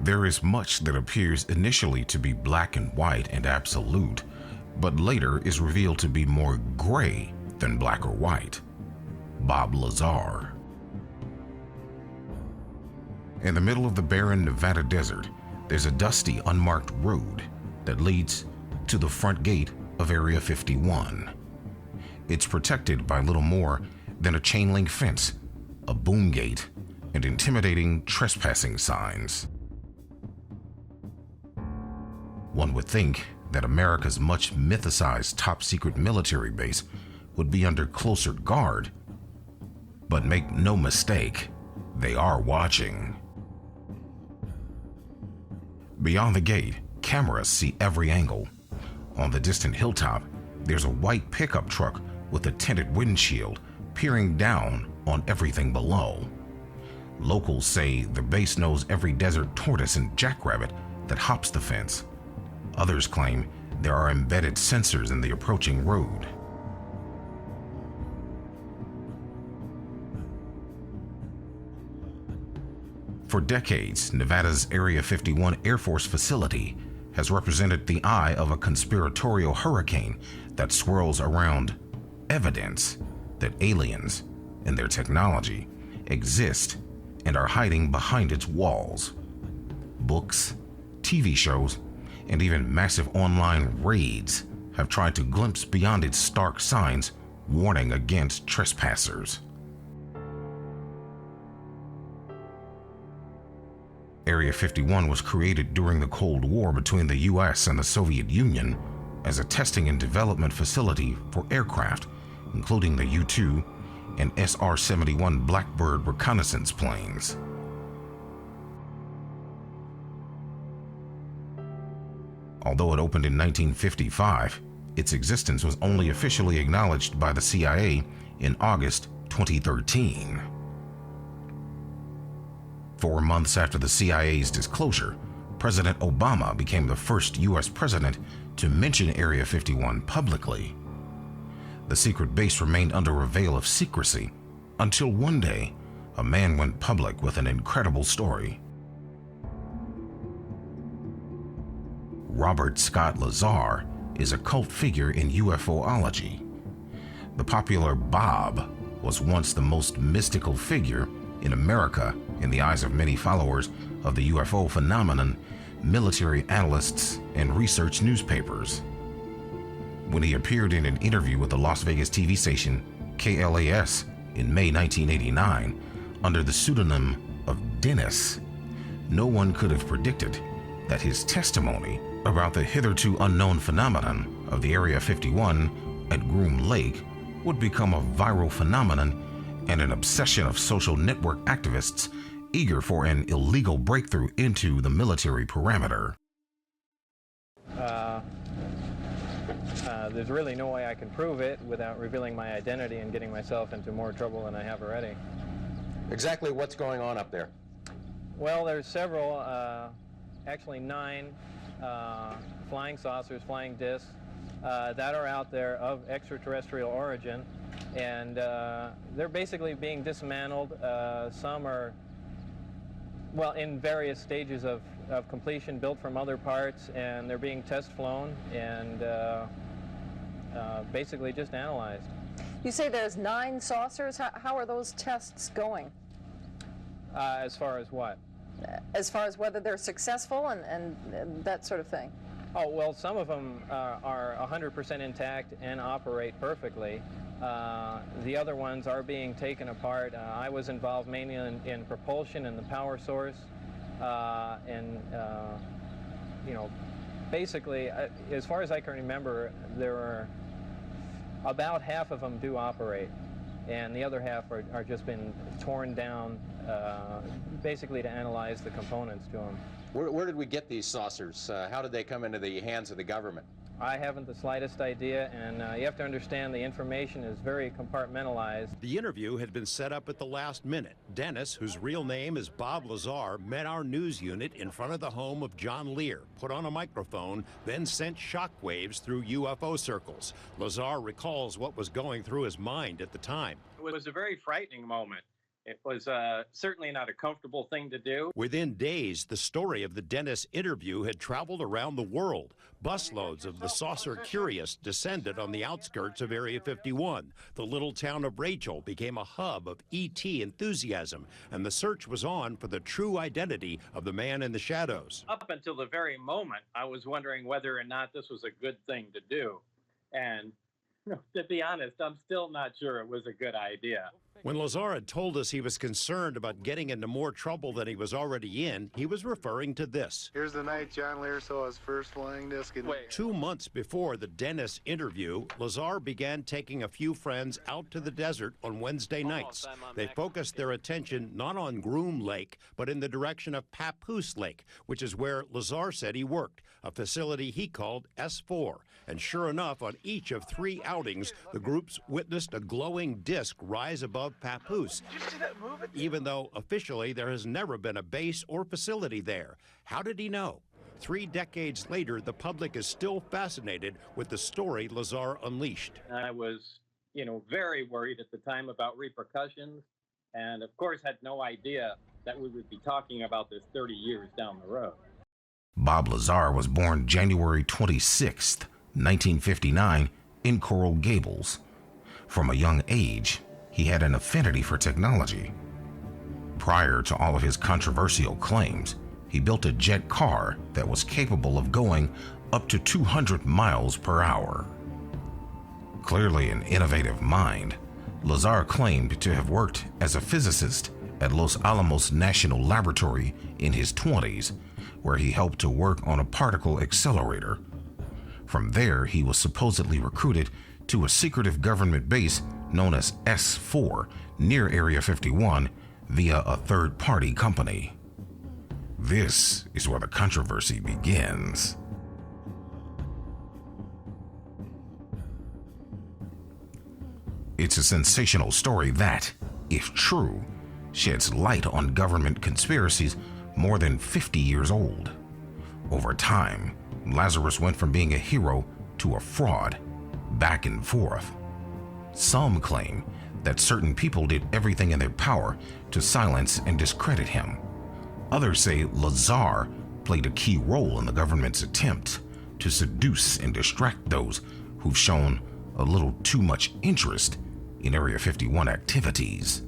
There is much that appears initially to be black and white and absolute, but later is revealed to be more gray than black or white. Bob Lazar. In the middle of the barren Nevada desert, there's a dusty, unmarked road that leads to the front gate of Area 51. It's protected by little more than a chain link fence, a boom gate, and intimidating trespassing signs. One would think that America's much mythicized top-secret military base would be under closer guard, but make no mistake, they are watching. Beyond the gate, cameras see every angle. On the distant hilltop, there's a white pickup truck with a tinted windshield peering down on everything below. Locals say the base knows every desert tortoise and jackrabbit that hops the fence. Others claim there are embedded sensors in the approaching road. For decades, Nevada's Area 51 Air Force facility has represented the eye of a conspiratorial hurricane that swirls around evidence that aliens and their technology exist and are hiding behind its walls. Books, TV shows, and even massive online raids have tried to glimpse beyond its stark signs warning against trespassers. Area 51 was created during the Cold War between the US and the Soviet Union as a testing and development facility for aircraft, including the U-2 and SR-71 Blackbird reconnaissance planes. Although it opened in 1955, its existence was only officially acknowledged by the CIA in August 2013. 4 months after the CIA's disclosure, President Obama became the first US president to mention Area 51 publicly. The secret base remained under a veil of secrecy until one day, a man went public with an incredible story. Robert Scott Lazar is a cult figure in UFOlogy. The popular Bob was once the most mystical figure in America in the eyes of many followers of the UFO phenomenon, military analysts, and research newspapers. When he appeared in an interview with the Las Vegas TV station KLAS in May 1989 under the pseudonym of Dennis, no one could have predicted that his testimony about the hitherto unknown phenomenon of the Area 51 at Groom Lake would become a viral phenomenon and an obsession of social network activists eager for an illegal breakthrough into the military parameter. There's really no way I can prove it without revealing my identity and getting myself into more trouble than I have already. Exactly what's going on up there? Well, there's several, actually 9 flying saucers, flying discs that are out there of extraterrestrial origin, and they're basically being dismantled. Some are, well, in various stages of completion, built from other parts, and they're being test flown and basically just analyzed. You say there's 9 saucers. How are those tests going? As far as what? As far as whether they're successful and that sort of thing. Oh, well, some of them are 100% intact and operate perfectly. The other ones are being taken apart. I was involved mainly in propulsion and the power source. You know, basically, as far as I can remember, there are about half of them do operate, and the other half are just been torn down, basically to analyze the components to them. Where did we get these saucers? How did they come into the hands of the government? I haven't the slightest idea, and you have to understand the information is very compartmentalized. The interview had been set up at the last minute. Dennis, whose real name is Bob Lazar, met our news unit in front of the home of John Lear, put on a microphone, then sent shockwaves through UFO circles. Lazar recalls what was going through his mind at the time. It was a very frightening moment. It was certainly not a comfortable thing to do. Within days, the story of the Dennis interview had traveled around the world. Busloads of the saucer curious descended on the outskirts of Area 51. The little town of Rachel became a hub of ET enthusiasm, and the search was on for the true identity of the man in the shadows. Up until the very moment, I was wondering whether or not this was a good thing to do. And to be honest, I'm still not sure it was a good idea. When Lazar had told us he was concerned about getting into more trouble than he was already in, he was referring to this. Here's the night John Lear saw his first flying disc. 2 months before the Dennis interview, Lazar began taking a few friends out to the desert on Wednesday nights. They focused their attention not on Groom Lake, but in the direction of Papoose Lake, which is where Lazar said he worked, a facility he called S4. And sure enough, on each of 3 outings, the groups witnessed a glowing disc rise above Papoose, even though officially there has never been a base or facility there. How did he know? 3 decades later, the public is still fascinated with the story Lazar unleashed. I was, very worried at the time about repercussions, and of course had no idea that we would be talking about this 30 years down the road. Bob Lazar was born January 26th, 1959, in Coral Gables. From a young age, he had an affinity for technology. Prior to all of his controversial claims, he built a jet car that was capable of going up to 200 miles per hour. Clearly an innovative mind, Lazar claimed to have worked as a physicist at Los Alamos National Laboratory in his 20s, where he helped to work on a particle accelerator. From there, he was supposedly recruited to a secretive government base known as S4 near Area 51 via a third-party company. This is where the controversy begins. It's a sensational story that, if true, sheds light on government conspiracies more than 50 years old. Over time, Lazarus went from being a hero to a fraud, back and forth. Some claim that certain people did everything in their power to silence and discredit him. Others say Lazar played a key role in the government's attempt to seduce and distract those who've shown a little too much interest in Area 51 activities.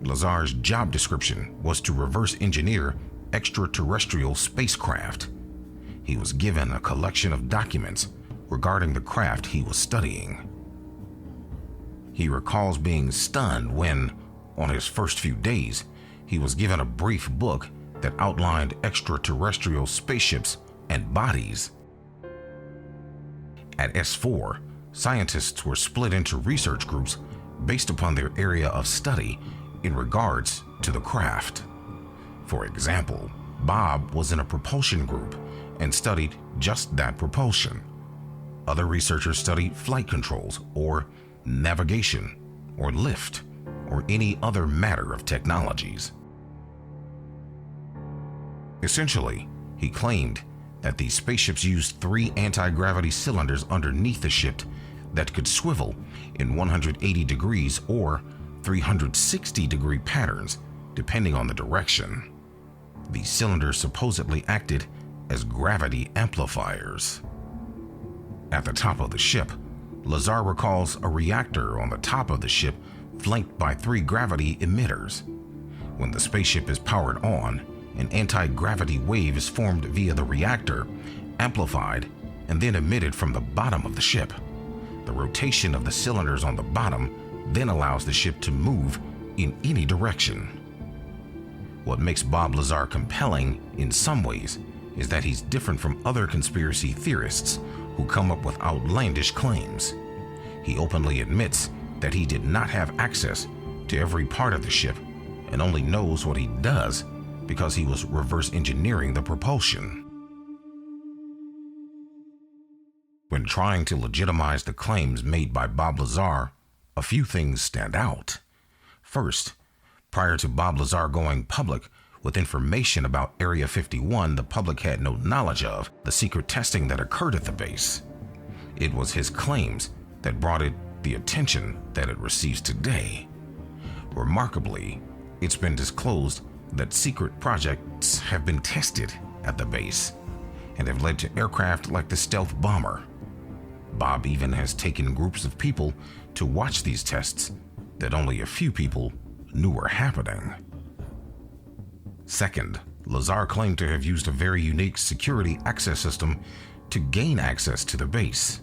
Lazar's job description was to reverse engineer extraterrestrial spacecraft. He was given a collection of documents regarding the craft he was studying. He recalls being stunned when, on his first few days, he was given a brief book that outlined extraterrestrial spaceships and bodies. At S4, scientists were split into research groups based upon their area of study in regards to the craft. For example, Bob was in a propulsion group and studied just that propulsion. Other researchers studied flight controls or navigation or lift or any other matter of technologies. Essentially, he claimed that these spaceships used 3 anti-gravity cylinders underneath the ship that could swivel in 180 degrees or 360-degree patterns, depending on the direction. These cylinders supposedly acted as gravity amplifiers. At the top of the ship, Lazar recalls a reactor on the top of the ship flanked by 3 gravity emitters. When the spaceship is powered on, an anti-gravity wave is formed via the reactor, amplified, and then emitted from the bottom of the ship. The rotation of the cylinders on the bottom then allows the ship to move in any direction. What makes Bob Lazar compelling in some ways is that he's different from other conspiracy theorists who come up with outlandish claims. He openly admits that he did not have access to every part of the ship and only knows what he does because he was reverse engineering the propulsion. When trying to legitimize the claims made by Bob Lazar, a few things stand out. First, prior to Bob Lazar going public with information about Area 51 the public had no knowledge of, the secret testing that occurred at the base. It was his claims that brought it the attention that it receives today. Remarkably, it's been disclosed that secret projects have been tested at the base and have led to aircraft like the stealth bomber. Bob even has taken groups of people to watch these tests that only a few people knew were happening. Second, Lazar claimed to have used a very unique security access system to gain access to the base.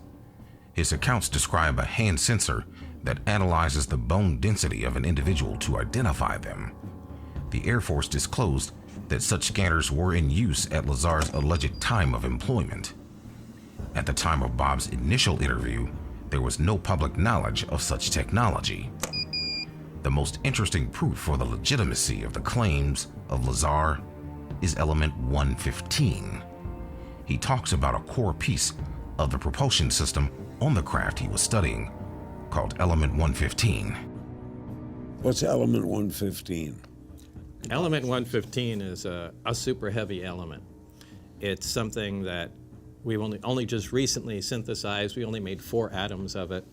His accounts describe a hand sensor that analyzes the bone density of an individual to identify them. The Air Force disclosed that such scanners were in use at Lazar's alleged time of employment. At the time of Bob's initial interview, there was no public knowledge of such technology. The most interesting proof for the legitimacy of the claims of Lazar is element 115. He talks about a core piece of the propulsion system on the craft he was studying, called element 115. What's element 115? Element 115 is a super heavy element. It's something that we've only just recently synthesized. We only made 4 atoms of it,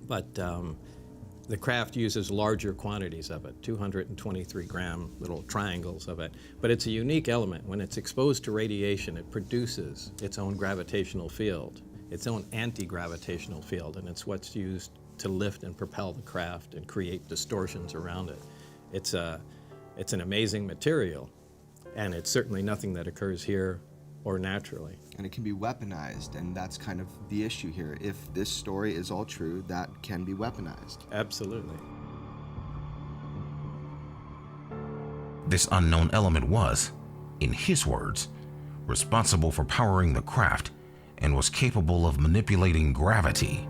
but the craft uses larger quantities of it, 223 gram little triangles of it. But it's a unique element. When it's exposed to radiation, it produces its own gravitational field, its own anti-gravitational field, and it's what's used to lift and propel the craft and create distortions around it. It's an amazing material, and it's certainly nothing that occurs here or naturally. And it can be weaponized, and that's kind of the issue here. If this story is all true, that can be weaponized. Absolutely. This unknown element was, in his words, responsible for powering the craft and was capable of manipulating gravity.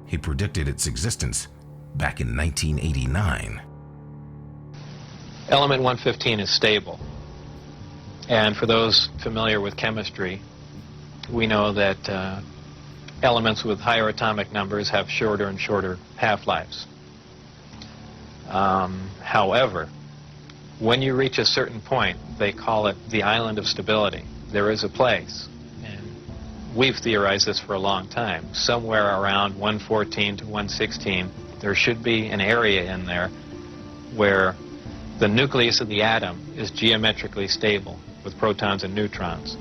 He predicted its existence back in 1989. Element 115 is stable. And for those familiar with chemistry, we know that elements with higher atomic numbers have shorter and shorter half-lives. However, when you reach a certain point, they call it the island of stability. There is a place, and we've theorized this for a long time, somewhere around 114 to 116, there should be an area in there where the nucleus of the atom is geometrically stable with protons and neutrons,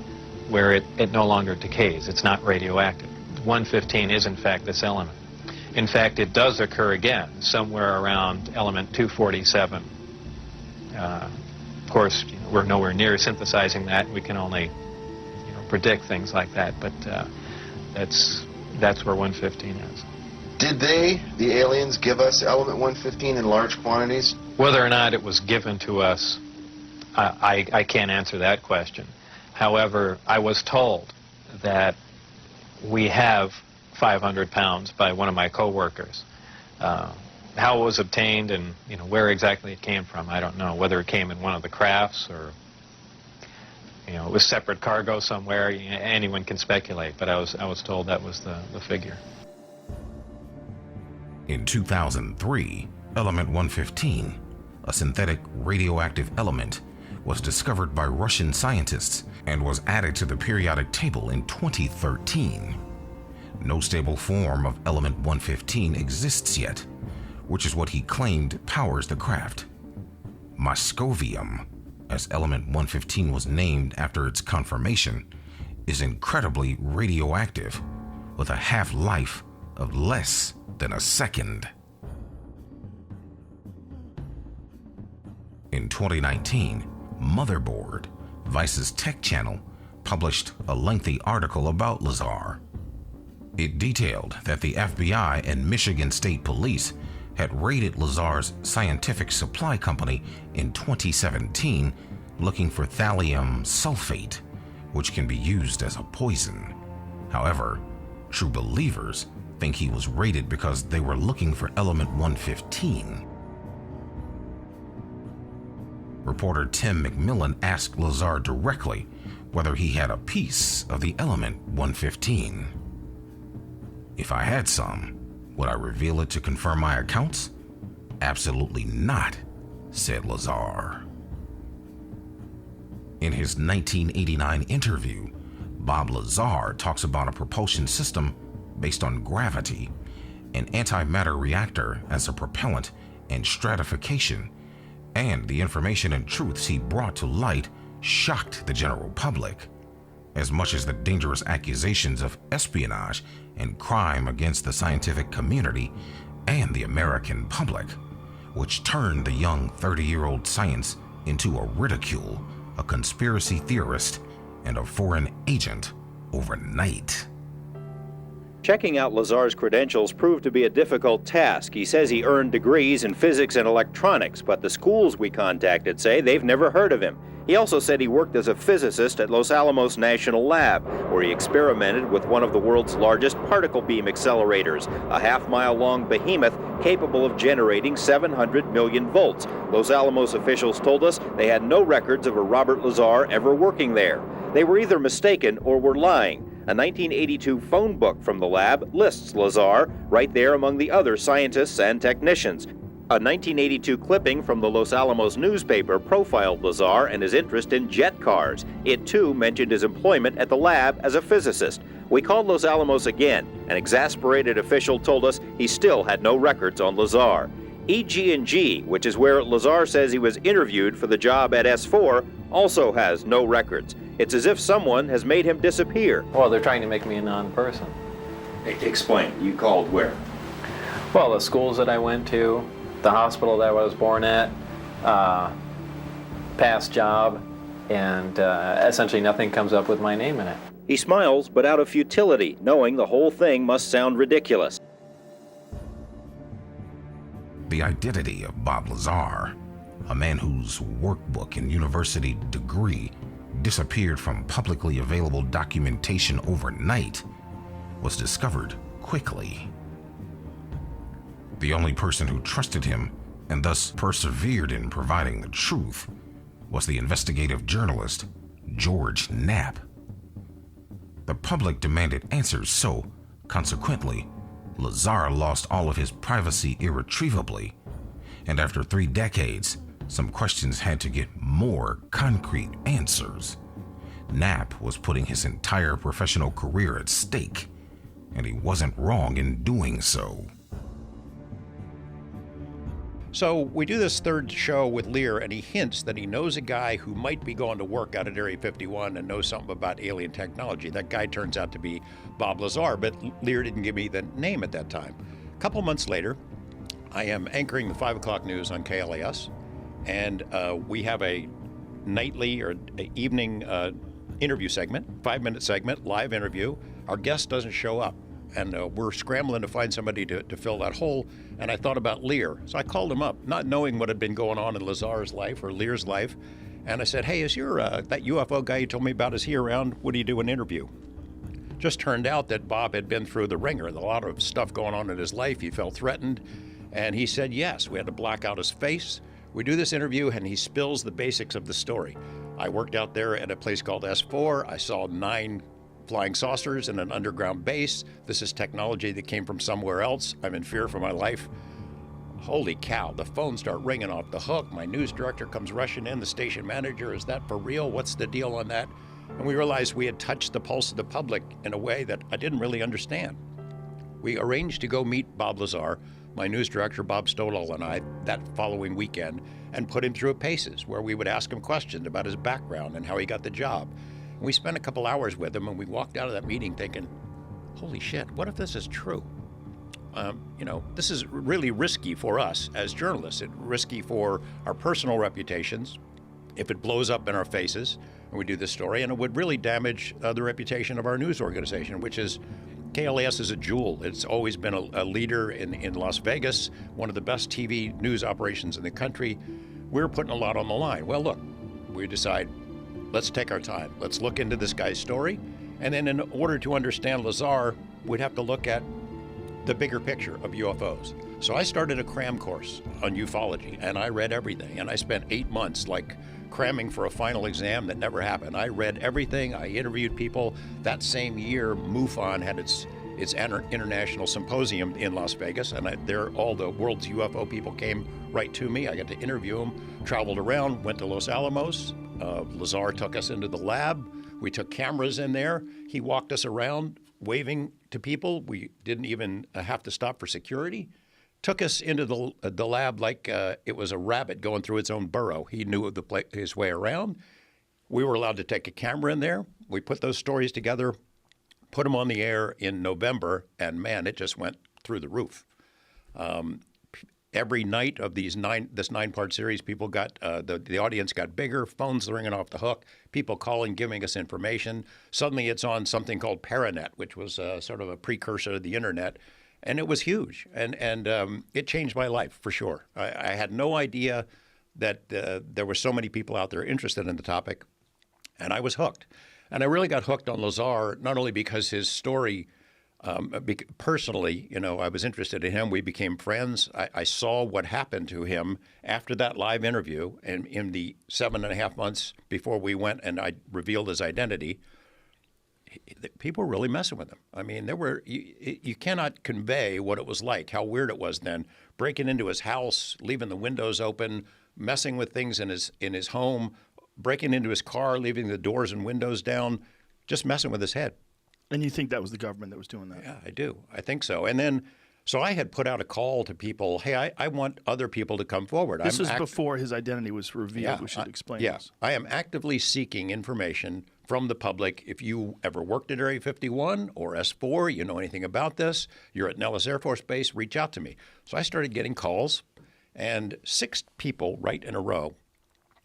where it no longer decays. It's not radioactive. 115 is, in fact, this element. In fact, it does occur again somewhere around element 247. Of course, we're nowhere near synthesizing that. We can only predict things like that, but that's where 115 is. Did they, the aliens, give us element 115 in large quantities? Whether or not it was given to us, I can't answer that question. However, I was told that we have 500 pounds by one of my co-workers. How it was obtained and where exactly it came from, I don't know. Whether it came in one of the crafts or it was separate cargo somewhere, anyone can speculate. But I was told that was the figure. In 2003, element 115, a synthetic radioactive element, was discovered by Russian scientists and was added to the periodic table in 2013. No stable form of element 115 exists yet, which is what he claimed powers the craft. Moscovium, as element 115 was named after its conformation, is incredibly radioactive, with a half-life of less than a second. In 2019, Motherboard, Vice's tech channel, published a lengthy article about Lazar. It detailed that the FBI and Michigan State Police had raided Lazar's scientific supply company in 2017 looking for thallium sulfate, which can be used as a poison. However, true believers think he was raided because they were looking for element 115. Reporter Tim McMillan asked Lazar directly whether he had a piece of the element 115. If I had some, would I reveal it to confirm my accounts? Absolutely not, said Lazar. In his 1989 interview, Bob Lazar talks about a propulsion system based on gravity an antimatter reactor as a propellant, and stratification, and the information and truths he brought to light shocked the general public, as much as the dangerous accusations of espionage and crime against the scientific community and the American public, which turned the young 30-year-old science into a ridicule, a conspiracy theorist, and a foreign agent overnight. Checking out Lazar's credentials proved to be a difficult task. He says he earned degrees in physics and electronics, but the schools we contacted say they've never heard of him. He also said he worked as a physicist at Los Alamos National Lab, where he experimented with one of the world's largest particle beam accelerators, a half-mile-long behemoth capable of generating 700 million volts. Los Alamos officials told us they had no records of a Robert Lazar ever working there. They were either mistaken or were lying. A 1982 phone book from the lab lists Lazar right there among the other scientists and technicians. A 1982 clipping from the Los Alamos newspaper profiled Lazar and his interest in jet cars. It too mentioned his employment at the lab as a physicist. We called Los Alamos again. An exasperated official told us he still had no records on Lazar. EG&G, which is where Lazar says he was interviewed for the job at S4, also has no records. It's as if someone has made him disappear. Well, they're trying to make me a non-person. Explain. You called where? Well, the schools that I went to, the hospital that I was born at, past job, and essentially nothing comes up with my name in it. He smiles, but out of futility, knowing the whole thing must sound ridiculous. The identity of Bob Lazar, a man whose workbook and university degree disappeared from publicly available documentation overnight, was discovered quickly. The only person who trusted him and thus persevered in providing the truth was the investigative journalist George Knapp. The public demanded answers, so consequently, Lazar lost all of his privacy irretrievably, and after 3 decades, some questions had to get more concrete answers. Knapp was putting his entire professional career at stake, and he wasn't wrong in doing so. So we do this third show with Lear, and he hints that he knows a guy who might be going to work out at Area 51 and knows something about alien technology. That guy turns out to be Bob Lazar, but Lear didn't give me the name at that time. A couple months later, I am anchoring the 5 o'clock news on KLAS, and we have a nightly or evening interview segment, 5-minute segment, live interview. Our guest doesn't show up, and we're scrambling to find somebody to fill that hole, and I thought about Lear. So I called him up, not knowing what had been going on in Lazar's life or Lear's life, and I said, hey, is your that UFO guy you told me about, is he around? Would he do an interview? Just turned out that Bob had been through the ringer, and a lot of stuff going on in his life. He felt threatened, and he said yes. We had to black out his face. We do this interview, and he spills the basics of the story. I worked out there at a place called S4. I saw 9 flying saucers in an underground base. This is technology that came from somewhere else. I'm in fear for my life. Holy cow, the phones start ringing off the hook. My news director comes rushing in, the station manager, is that for real? What's the deal on that? And we realized we had touched the pulse of the public in a way that I didn't really understand. We arranged to go meet Bob Lazar, my news director, Bob Stodall, and I, that following weekend, and put him through a paces where we would ask him questions about his background and how he got the job. And we spent a couple hours with him, and we walked out of that meeting thinking, holy shit, what if this is true? This is really risky for us as journalists. It's risky for our personal reputations if it blows up in our faces and we do this story, and it would really damage the reputation of our news organization, which is KLAS is a jewel. It's always been a leader in Las Vegas, one of the best TV news operations in the country. We're putting a lot on the line. Well, look, we decide, let's take our time. Let's look into this guy's story. And then in order to understand Lazar, we'd have to look at the bigger picture of UFOs. So I started a cram course on ufology, and I read everything. And I spent 8 months cramming for a final exam that never happened. I read everything. I interviewed people. That same year, MUFON had its international symposium in Las Vegas, and there all the world's UFO people came right to me. I got to interview them, traveled around, went to Los Alamos. Lazar took us into the lab. We took cameras in there. He walked us around waving to people. We didn't even have to stop for security. Took us into the lab like it was a rabbit going through its own burrow. He knew his way around. We were allowed to take a camera in there. We put those stories together, put them on the air in November, and man, it just went through the roof. Every night of this 9-part series, people got the audience got bigger, phones ringing off the hook, people calling, giving us information. Suddenly, it's on something called Paranet, which was sort of a precursor to the internet, and it was huge. And it changed my life for sure. I had no idea that there were so many people out there interested in the topic, and I was hooked. And I really got hooked on Lazar not only because his story. Personally, I was interested in him. We became friends. I saw what happened to him after that live interview, and in the 7.5 months before we went and I revealed his identity, people were really messing with him. I mean, you cannot convey what it was like, how weird it was then, breaking into his house, leaving the windows open, messing with things in his home, breaking into his car, leaving the doors and windows down, just messing with his head. And you think that was the government that was doing that? Yeah, I do. I think so. And then, so I had put out a call to people, hey, I want other people to come forward. This was before his identity was revealed. Yeah, we should explain this. I am actively seeking information from the public. If you ever worked at Area 51 or S4, you know anything about this, you're at Nellis Air Force Base, reach out to me. So I started getting calls, and 6 people right in a row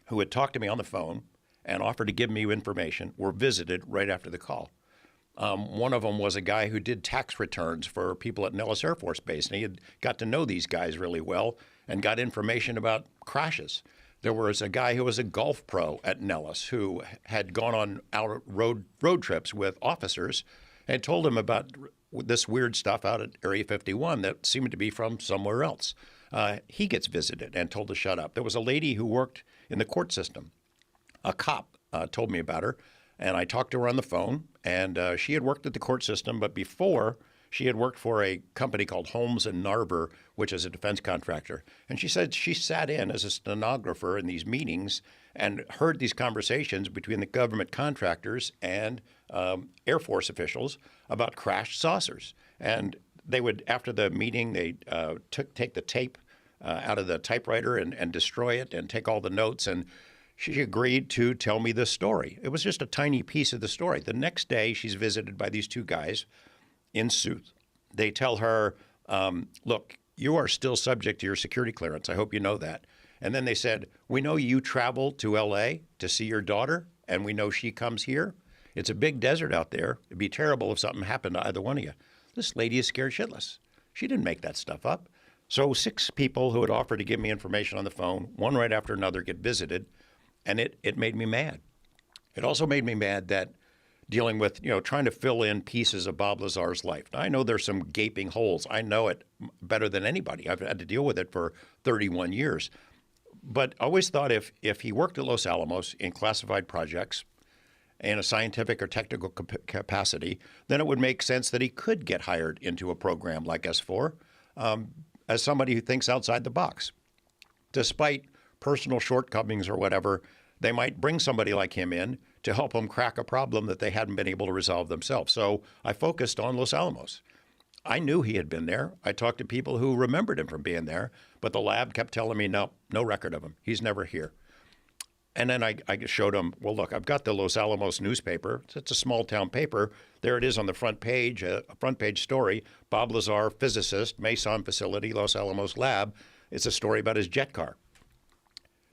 who had talked to me on the phone and offered to give me information were visited right after the call. One of them was a guy who did tax returns for people at Nellis Air Force Base, and he had got to know these guys really well and got information about crashes. There was a guy who was a golf pro at Nellis who had gone on out road trips with officers and told him about this weird stuff out at Area 51 that seemed to be from somewhere else. He gets visited and told to shut up. There was a lady who worked in the court system. A cop told me about her. And I talked to her on the phone, and she had worked at the court system, but before she had worked for a company called Holmes and Narber, which is a defense contractor. And she said she sat in as a stenographer in these meetings and heard these conversations between the government contractors and Air Force officials about crashed saucers. And they would, after the meeting, they take the tape out of the typewriter and destroy it and take all the notes, and she agreed to tell me this story. It was just a tiny piece of the story. The next day, she's visited by these 2 guys in suits. They tell her, look, you are still subject to your security clearance. I hope you know that. And then they said, we know you travel to L.A. to see your daughter, and we know she comes here. It's a big desert out there. It'd be terrible if something happened to either one of you. This lady is scared shitless. She didn't make that stuff up. So 6 people who had offered to give me information on the phone, one right after another, get visited. And it made me mad. It also made me mad that dealing with, trying to fill in pieces of Bob Lazar's life. Now, I know there's some gaping holes. I know it better than anybody. I've had to deal with it for 31 years. But I always thought if he worked at Los Alamos in classified projects in a scientific or technical capacity, then it would make sense that he could get hired into a program like S4 as somebody who thinks outside the box. Despite personal shortcomings or whatever, they might bring somebody like him in to help them crack a problem that they hadn't been able to resolve themselves. So I focused on Los Alamos. I knew he had been there. I talked to people who remembered him from being there, but the lab kept telling me, no record of him. He's never here. And then I showed him, well, look, I've got the Los Alamos newspaper. It's a small town paper. There it is on the front page, a front page story. Bob Lazar, physicist, Mason facility, Los Alamos lab. It's a story about his jet car.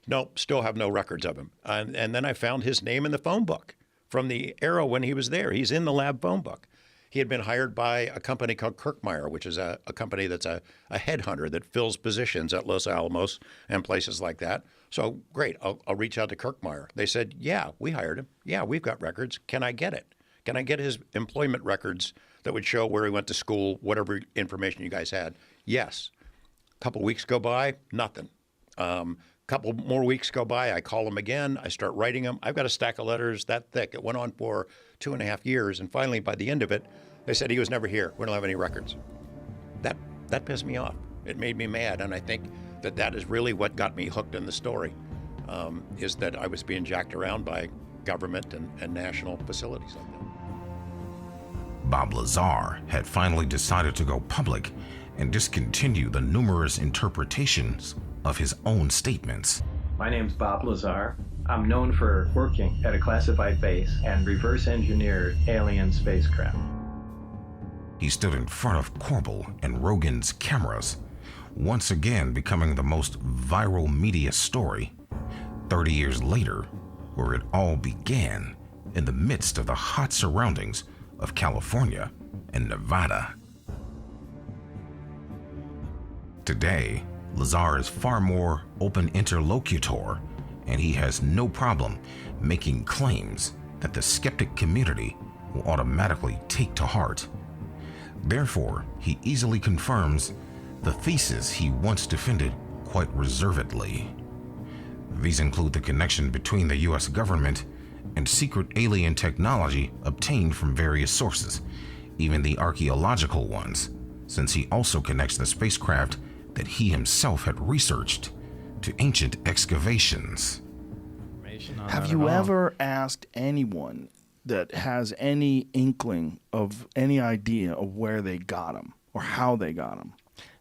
Nope, still have no records of him. And then I found his name in the phone book from the era when he was there. He's in the lab phone book. He had been hired by a company called Kirkmeyer, which is a company that's a headhunter that fills positions at Los Alamos and places like that. So great, I'll reach out to Kirkmeyer. They said, yeah, we hired him. Yeah, we've got records. Can I get it? Can I get his employment records that would show where he went to school, whatever information you guys had? Yes. A couple weeks go by, nothing. Couple more weeks go by, I call him again, I start writing them. I've got a stack of letters that thick. It went on for 2.5 years, and finally, by the end of it, they said he was never here. We don't have any records. That pissed me off. It made me mad, and I think that is really what got me hooked in the story, is that I was being jacked around by government and national facilities like that. Bob Lazar had finally decided to go public and discontinue the numerous interpretations of his own statements. My name's Bob Lazar. I'm known for working at a classified base and reverse engineered alien spacecraft. He stood in front of Corbel and Rogan's cameras, once again becoming the most viral media story 30 years later, where it all began in the midst of the hot surroundings of California and Nevada. Today, Lazar is far more open interlocutor, and he has no problem making claims that the skeptic community will automatically take to heart. Therefore, he easily confirms the thesis he once defended quite reservedly. These include the connection between the US government and secret alien technology obtained from various sources, even the archaeological ones, since he also connects the spacecraft that he himself had researched to ancient excavations. Have you ever asked anyone that has any inkling of any idea of where they got them or how they got them?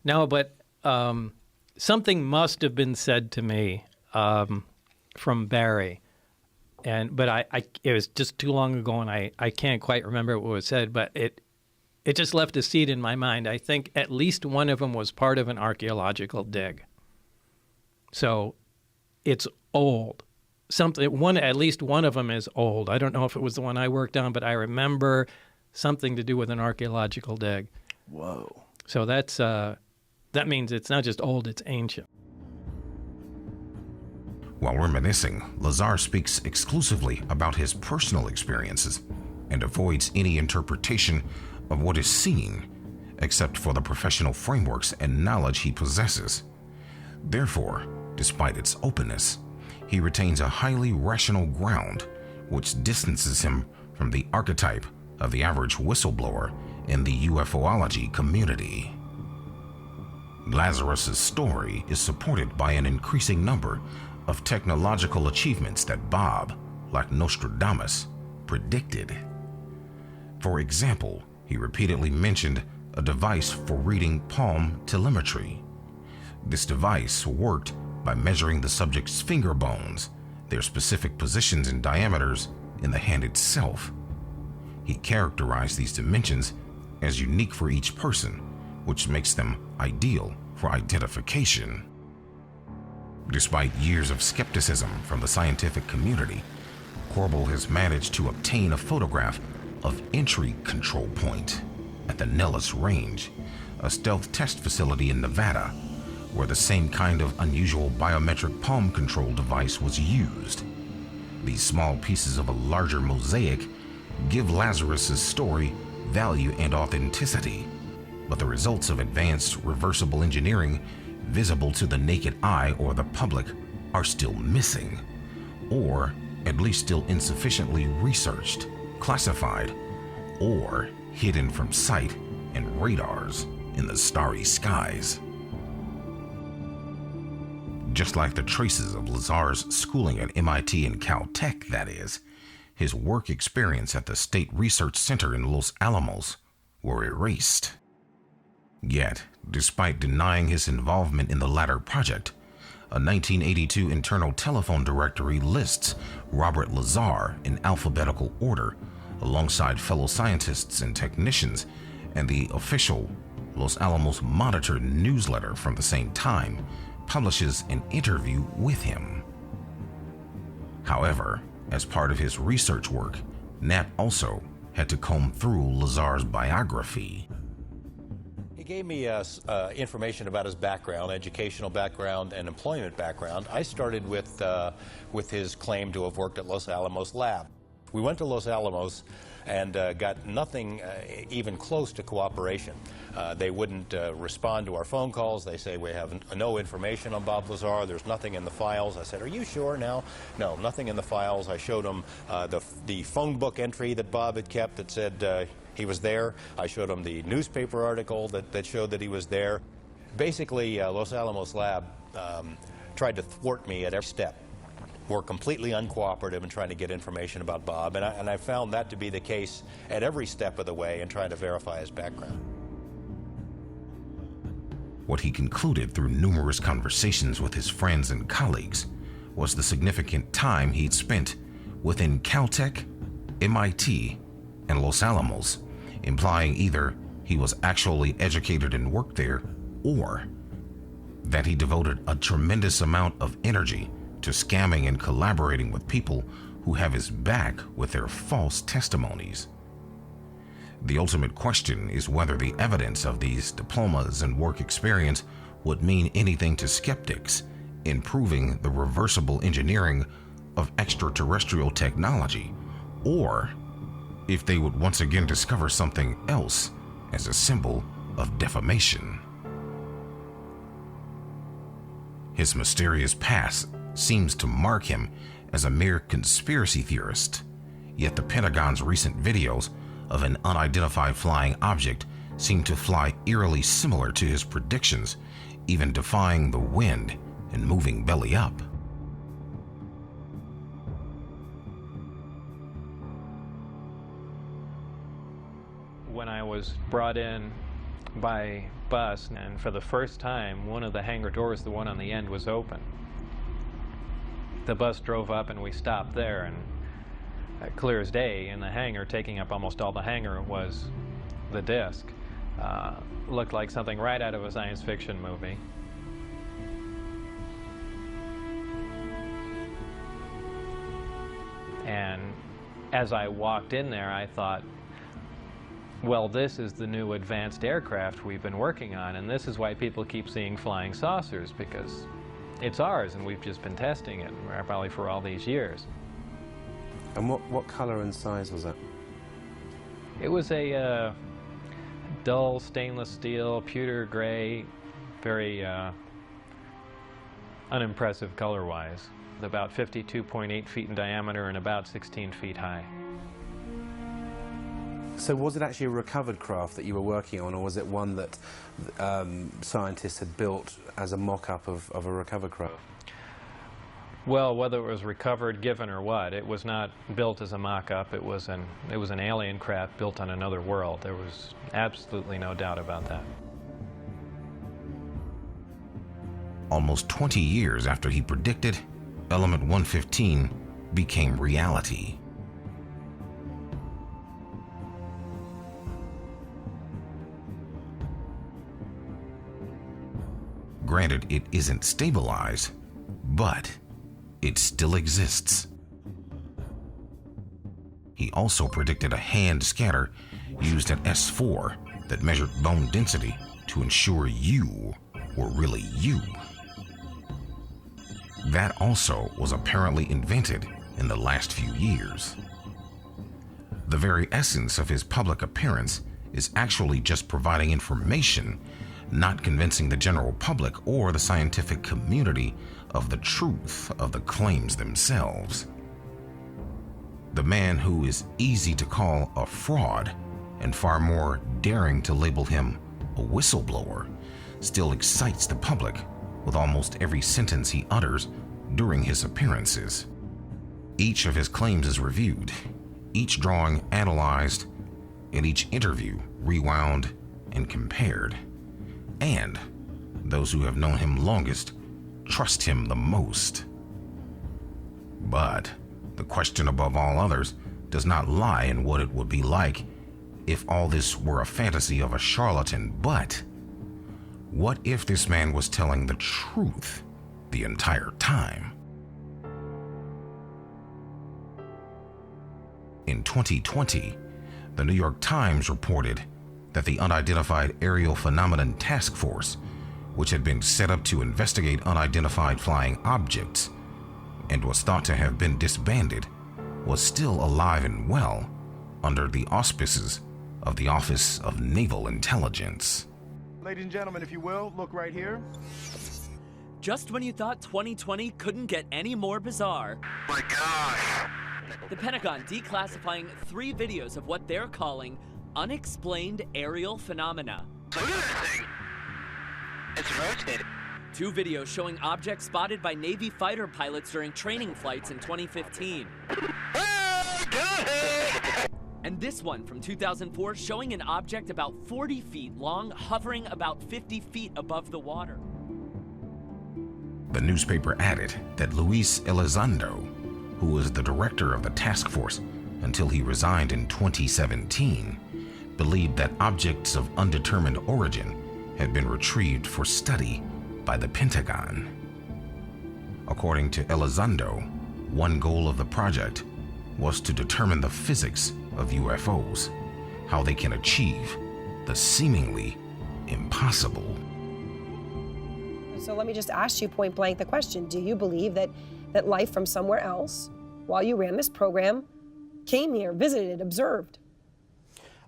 No, but something must have been said to me from Barry. But it was just too long ago, and I can't quite remember what was said, but it just left a seed in my mind. I think at least one of them was part of an archaeological dig. So it's old. At least one of them is old. I don't know if it was the one I worked on, but I remember something to do with an archaeological dig. Whoa. So that means it's not just old, it's ancient. While reminiscing, Lazar speaks exclusively about his personal experiences and avoids any interpretation of what is seen, except for the professional frameworks and knowledge he possesses. Therefore, despite its openness, he retains a highly rational ground which distances him from the archetype of the average whistleblower in the UFOlogy community. Lazarus' story is supported by an increasing number of technological achievements that Bob, like Nostradamus, predicted. For example, he repeatedly mentioned a device for reading palm telemetry. This device worked by measuring the subject's finger bones, their specific positions and diameters in the hand itself. He characterized these dimensions as unique for each person, which makes them ideal for identification. Despite years of skepticism from the scientific community, Corbel has managed to obtain a photograph of Entry Control Point at the Nellis Range, a stealth test facility in Nevada, where the same kind of unusual biometric palm control device was used. These small pieces of a larger mosaic give Lazarus' story value and authenticity, but the results of advanced reversible engineering visible to the naked eye or the public are still missing, or at least still insufficiently researched, classified, or hidden from sight and radars in the starry skies. Just like the traces of Lazar's schooling at MIT and Caltech, that is, his work experience at the State Research Center in Los Alamos were erased. Yet, despite denying his involvement in the latter project, a 1982 internal telephone directory lists Robert Lazar in alphabetical order alongside fellow scientists and technicians, and the official Los Alamos Monitor newsletter from the same time publishes an interview with him. However, as part of his research work, Knapp also had to comb through Lazar's biography. He gave me information about his background, educational background, and employment background. I started with his claim to have worked at Los Alamos Lab. We went to Los Alamos and got nothing even close to cooperation. They wouldn't respond to our phone calls. They say, we have no information on Bob Lazar. There's nothing in the files. I said, are you sure now? No, nothing in the files. I showed them the phone book entry that Bob had kept that said he was there. I showed him the newspaper article that showed that he was there. Basically, Los Alamos Lab tried to thwart me at every step. were completely uncooperative in trying to get information about Bob, and I found that to be the case at every step of the way in trying to verify his background. What he concluded through numerous conversations with his friends and colleagues was the significant time he'd spent within Caltech, MIT, and Los Alamos, implying either he was actually educated and worked there, or that he devoted a tremendous amount of energy to scamming and collaborating with people who have his back with their false testimonies. The ultimate question is whether the evidence of these diplomas and work experience would mean anything to skeptics in proving the reversible engineering of extraterrestrial technology, or if they would once again discover something else as a symbol of defamation. His mysterious past seems to mark him as a mere conspiracy theorist, yet the Pentagon's recent videos of an unidentified flying object seem to fly eerily similar to his predictions, even defying the wind and moving belly up. When I was brought in by bus, and for the first time, one of the hangar doors, the one on the end, was open. The bus drove up and we stopped there, and clear as day in the hangar, taking up almost all the hangar, was the disc. Looked like something right out of a science fiction movie. And as I walked in there, I thought, well, this is the new advanced aircraft we've been working on, and this is why people keep seeing flying saucers, because it's ours and we've just been testing it, probably for all these years. And what color and size was it? It was a dull stainless steel, pewter gray, very unimpressive color-wise. About 52.8 feet in diameter and about 16 feet high. So was it actually a recovered craft that you were working on, or was it one that scientists had built as a mock-up of a recovered craft? Well, whether it was recovered, given, or what, it was not built as a mock-up. It was an alien craft built on another world. There was absolutely no doubt about that. Almost 20 years after he predicted, Element 115 became reality. Granted, it isn't stabilized, but it still exists. He also predicted a hand scatter used at S4 that measured bone density to ensure you were really you. That also was apparently invented in the last few years. The very essence of his public appearance is actually just providing information, not convincing the general public or the scientific community of the truth of the claims themselves. The man who is easy to call a fraud and far more daring to label him a whistleblower still excites the public with almost every sentence he utters during his appearances. Each of his claims is reviewed, each drawing analyzed, and each interview rewound and compared. And those who have known him longest trust him the most. But the question above all others does not lie in what it would be like if all this were a fantasy of a charlatan, but what if this man was telling the truth the entire time? In 2020, the New York Times reported that the Unidentified Aerial Phenomenon Task Force, which had been set up to investigate unidentified flying objects and was thought to have been disbanded, was still alive and well under the auspices of the Office of Naval Intelligence. Ladies and gentlemen, if you will, look right here. Just when you thought 2020 couldn't get any more bizarre. My gosh! The Pentagon declassifying 3 videos of what they're calling unexplained aerial phenomena. Look at that thing! It's rotating. 2 videos showing objects spotted by Navy fighter pilots during training flights in 2015. And this one from 2004 showing an object about 40 feet long hovering about 50 feet above the water. The newspaper added that Luis Elizondo, who was the director of the task force until he resigned in 2017, believed that objects of undetermined origin had been retrieved for study by the Pentagon. According to Elizondo, one goal of the project was to determine the physics of UFOs, how they can achieve the seemingly impossible. So let me just ask you point blank the question. Do you believe that life from somewhere else, while you ran this program, came here, visited, observed?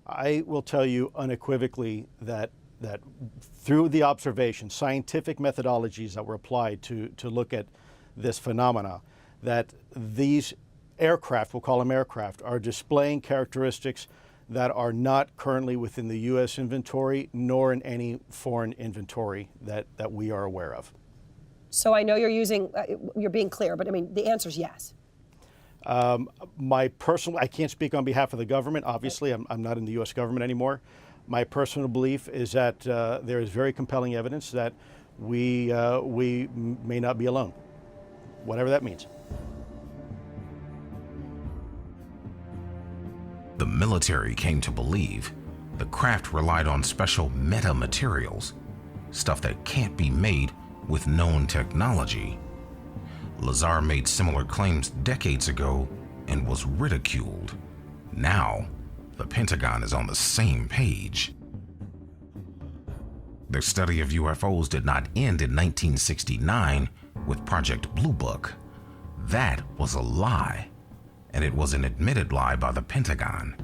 I will tell you unequivocally that through the observation, scientific methodologies that were applied to look at this phenomena, that these aircraft, we'll call them aircraft, are displaying characteristics that are not currently within the U.S. inventory nor in any foreign inventory that we are aware of. So I know you're being clear, but I mean, the answer is yes. I can't speak on behalf of the government. Obviously, I'm not in the U.S. government anymore. My personal belief is that there is very compelling evidence that we may not be alone, whatever that means. The military came to believe the craft relied on special metamaterials, stuff that can't be made with known technology. Lazar made similar claims decades ago and was ridiculed. Now, the Pentagon is on the same page. Their study of UFOs did not end in 1969 with Project Blue Book. That was a lie, and it was an admitted lie by the Pentagon.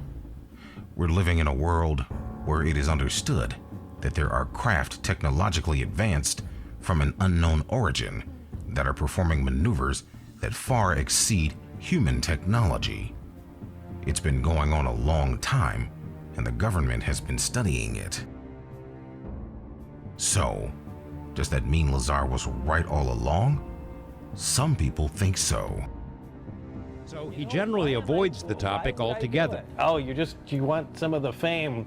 We're living in a world where it is understood that there are craft technologically advanced from an unknown origin that are performing maneuvers that far exceed human technology. It's been going on a long time, and the government has been studying it. So, does that mean Lazar was right all along? Some people think so. So he generally avoids the topic altogether. Oh, you want some of the fame.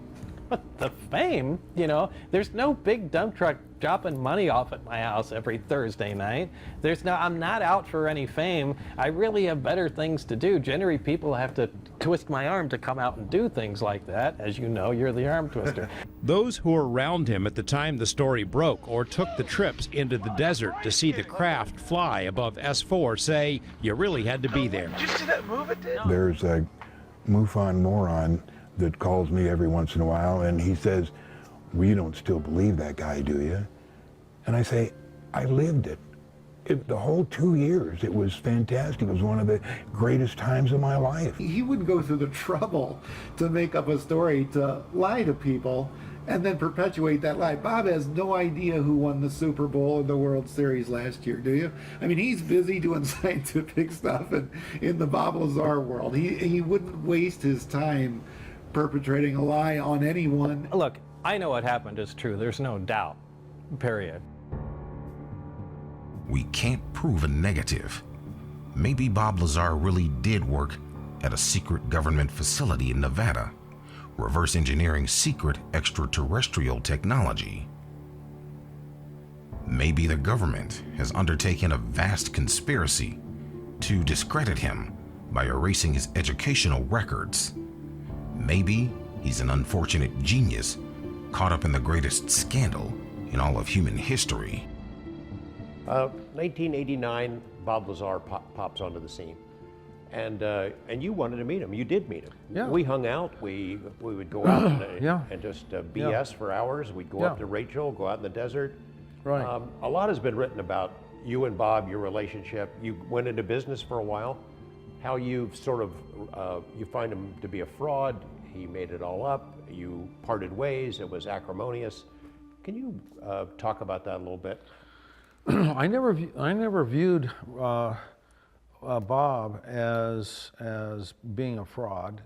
What, the fame? You know, there's no big dump truck dropping money off at my house every Thursday night. I'm not out for any fame. I really have better things to do. Generally, people have to twist my arm to come out and do things like that. As you know, you're the arm twister. Those who were around him at the time the story broke or took the trips into the desert to see the craft fly above S4 say you really had to be there. Did you see that move it did? There's a MUFON moron that calls me every once in a while, and he says, well, you don't still believe that guy, do you? And I say, I lived it. The whole 2 years, it was fantastic. It was one of the greatest times of my life. He wouldn't go through the trouble to make up a story to lie to people and then perpetuate that lie. Bob has no idea who won the Super Bowl and the World Series last year, do you? I mean, he's busy doing scientific stuff in the Bob Lazar world. He wouldn't waste his time perpetrating a lie on anyone. Look, I know what happened is true. There's no doubt, period. We can't prove a negative. Maybe Bob Lazar really did work at a secret government facility in Nevada, reverse engineering secret extraterrestrial technology. Maybe the government has undertaken a vast conspiracy to discredit him by erasing his educational records. Maybe he's an unfortunate genius caught up in the greatest scandal in all of human history. 1989, Bob Lazar pops onto the scene. And you wanted to meet him. You did meet him. Yeah. We hung out. We would go out and just BS for hours. We'd go up to Rachel, go out in the desert. Right. A lot has been written about you and Bob, your relationship. You went into business for a while. How you've sort of, you find him to be a fraud. He made it all up. You parted ways. It was acrimonious. Can you talk about that a little bit? I never viewed Bob as being a fraud,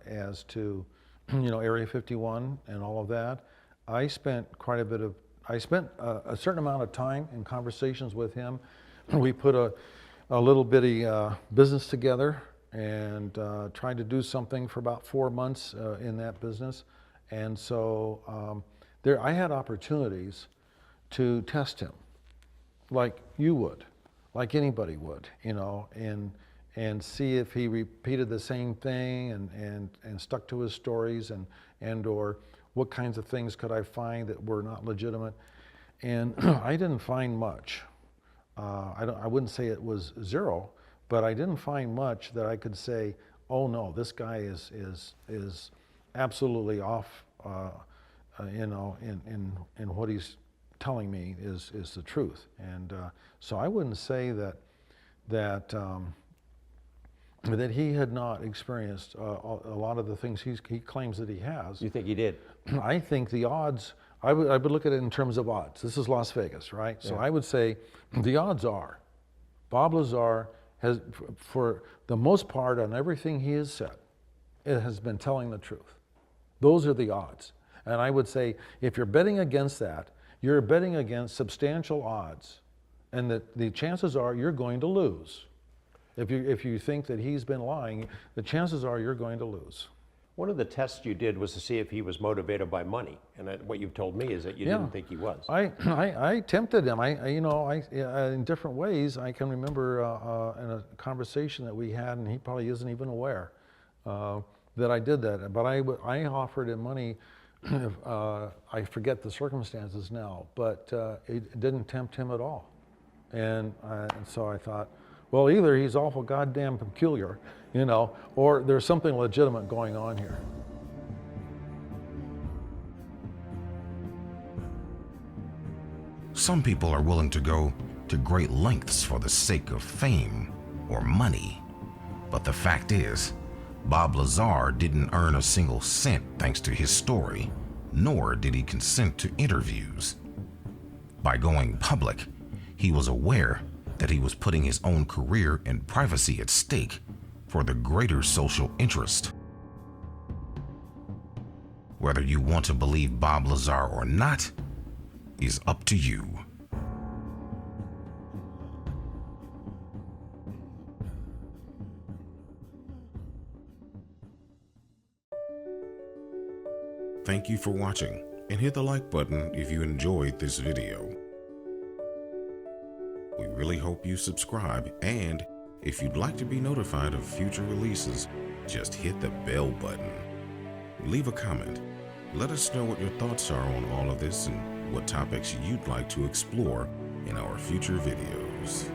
as to, Area 51 and all of that. I spent quite a bit of, I spent a certain amount of time in conversations with him. We put a little bitty business together and tried to do something for about 4 months in that business. And so I had opportunities to test him, like you would, like anybody would, you know, and see if he repeated the same thing and stuck to his stories and or what kinds of things could I find that were not legitimate. And I didn't find much. I wouldn't say it was zero, but I didn't find much that I could say, oh no, this guy is absolutely off, you know, in what he's telling me is the truth. And so I wouldn't say that he had not experienced a lot of the things he claims that he has. You think he did? I think the odds, I would look at it in terms of odds. This is Las Vegas, right? Yeah. So I would say the odds are Bob Lazar has, for the most part on everything he has said, it has been telling the truth. Those are the odds. And I would say if you're betting against that, you're betting against substantial odds, and that the chances are you're going to lose. If you think that he's been lying, the chances are you're going to lose. One of the tests you did was to see if he was motivated by money, and what you've told me is that you didn't think he was. I tempted him. In different ways. I can remember in a conversation that we had, and he probably isn't even aware that I did that. But I offered him money. I forget the circumstances now, but it didn't tempt him at all. And so I thought, well, either he's awful goddamn peculiar, you know, or there's something legitimate going on here. Some people are willing to go to great lengths for the sake of fame or money. But the fact is, Bob Lazar didn't earn a single cent thanks to his story, nor did he consent to interviews. By going public, he was aware that he was putting his own career and privacy at stake for the greater social interest. Whether you want to believe Bob Lazar or not is up to you. Thank you for watching, and hit the like button if you enjoyed this video. We really hope you subscribe, and if you'd like to be notified of future releases, just hit the bell button. Leave a comment. Let us know what your thoughts are on all of this and what topics you'd like to explore in our future videos.